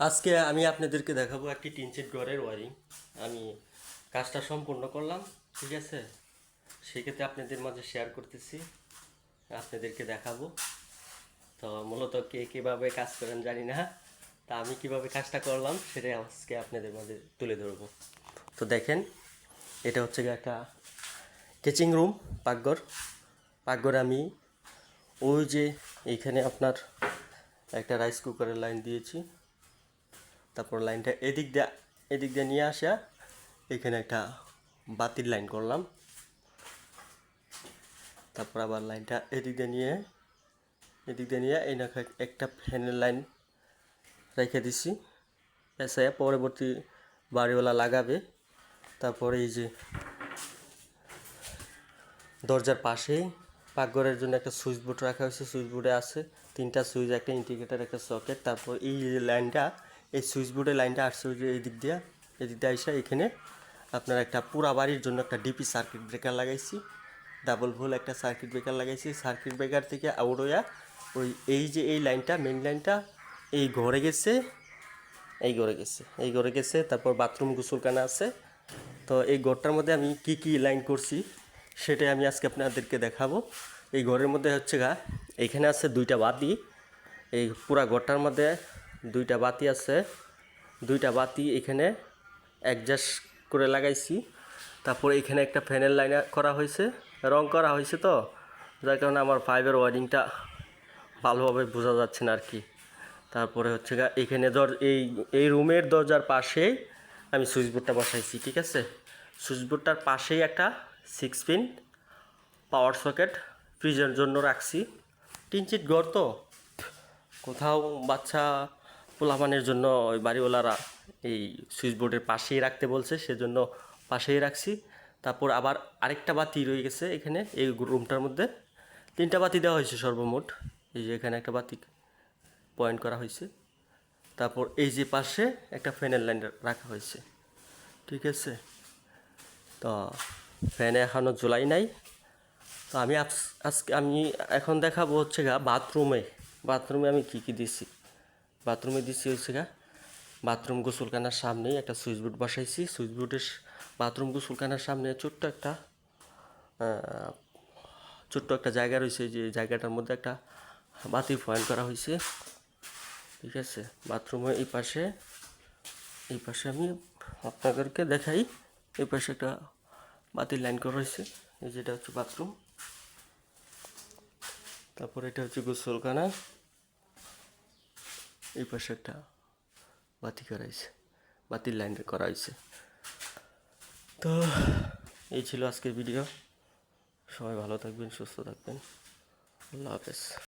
আজকে আমি আপনাদেরকে দেখাবো একটি টিন শেড ঘরের ওয়ারিং। আমি কাজটা সম্পূর্ণ করলাম, ঠিক আছে। সেক্ষেত্রে আপনাদের মাঝে শেয়ার করতেছি, আপনাদেরকে দেখাবো। তো মূলত কে কীভাবে কাজ করেন জানি না, তা আমি কিভাবে কাজটা করলাম সেটাই আজকে আপনাদের মাঝে তুলে ধরবো। তো দেখেন, এটা হচ্ছে একটা কিচেন রুম, পাকঘর আমি ওই যে এইখানে আপনার একটা রাইস কুকারের লাইন দিয়েছি। তারপর লাইনটা এদিক দিয়ে নিয়ে আসা এখানে একটা বাতির লাইন করলাম। তারপর আবার লাইনটা এদিক দিয়ে নিয়ে এই না একটা ফ্যানের লাইন রেখে দিছি। এসে পরবর্তী বাড়িওয়ালা লাগাবে। তারপরে এই যে দরজার পাশেই পাকঘরের জন্য একটা সুইচ বোর্ড রাখা হয়েছে। সুইচ বোর্ডে আছে 3টা সুইচ, একটা ইন্ডিকেটার, একটা সকেট। তারপর এই লাইনটা, এই সুইচ বোর্ডের লাইনটা আসছে ওই যে এদিক দিয়ে আসা এখানে আপনার একটা পুরা বাড়ির জন্য একটা ডিপি সার্কিট ব্রেকার লাগাইছি। ডাবল ভোল একটা সার্কিট ব্রেকার লাগাইছি। সার্কিট ব্রেকার থেকে আউড়োয়া ওই এই লাইনটা, মেন লাইনটা এই ঘরে গেছে, এই ঘরে গেছে। তারপর বাথরুম গোসলখানা আছে। তো এই ঘরটার মধ্যে আমি কি লাইন করছি সেটাই আমি আজকে আপনাদেরকে দেখাবো। এই ঘরের মধ্যে হচ্ছে এখানে আছে 2টা বাতি। এই পুরা ঘরটার মধ্যে 2টা বাতি আছে। 2টা বাতি এখানে অ্যাডজাস্ট করে লাগাইছি। তারপরে এখানে একটা ফ্যানের লাইন করা হয়েছে, রং করা হয়েছে। তো যার কারণে আমার পাইপের ওয়ারিংটা ভালোভাবে বোঝা যাচ্ছে না আর কি। তারপরে হচ্ছে এখানে এই রুমের দরজার পাশেই আমি সুইচ বোর্ডটা বসাইছি, ঠিক আছে। সুইচ বোর্ডটার পাশেই একটা 6 পিন পাওয়ার সকেট ফ্রিজের জন্য রাখছি। টিন শেড ঘর তো, কোথাও বাচ্চা পোলাপানের জন্য ওই বাড়িওয়ালারা এই সুইচ বোর্ডের পাশেই রাখতে বলছে, সেজন্য পাশেই রাখছি। তারপর আবার আরেকটা বাতি রয়ে গেছে এখানে, এই রুমটার মধ্যে 3টা বাতি দেওয়া হয়েছে সর্বমোট। এই যে এখানে একটা বাতি পয়েন্ট করা হয়েছে। তারপর এই যে পাশে একটা ফ্যানের লাইন রাখা হয়েছে, ঠিক আছে। তো ফ্যানে এখনও জ্বলাই নাই। তো আজকে আমি এখন দেখাবো হচ্ছে বাথরুমে আমি কি দিছি। বাথরুমে দিছি হচ্ছে বাথরুম গোসলখানার সামনেই একটা সুইচ বোর্ড বসাইছি। সুইচ বোর্ডের বাথরুম গোসলখানার সামনে ছোট্ট একটা জায়গা রয়েছে, যে জায়গাটার মধ্যে একটা বাতি পয়েন্ট করা হয়েছে, ঠিক আছে। বাথরুমের এই পাশে আমি আপনাদেরকে দেখাই। এই পাশে একটা বাতির লাইন করা হয়েছে। এই যেটা হচ্ছে বাথরুম। তারপর এটা হচ্ছে গোসলখানা, এই পাশে একটা বাতির লাইন করা হয়েছে। তো এই ছিল আজকের ভিডিও। সবাই ভালো থাকবেন, সুস্থ থাকবেন। আল্লাহ হাফেজ।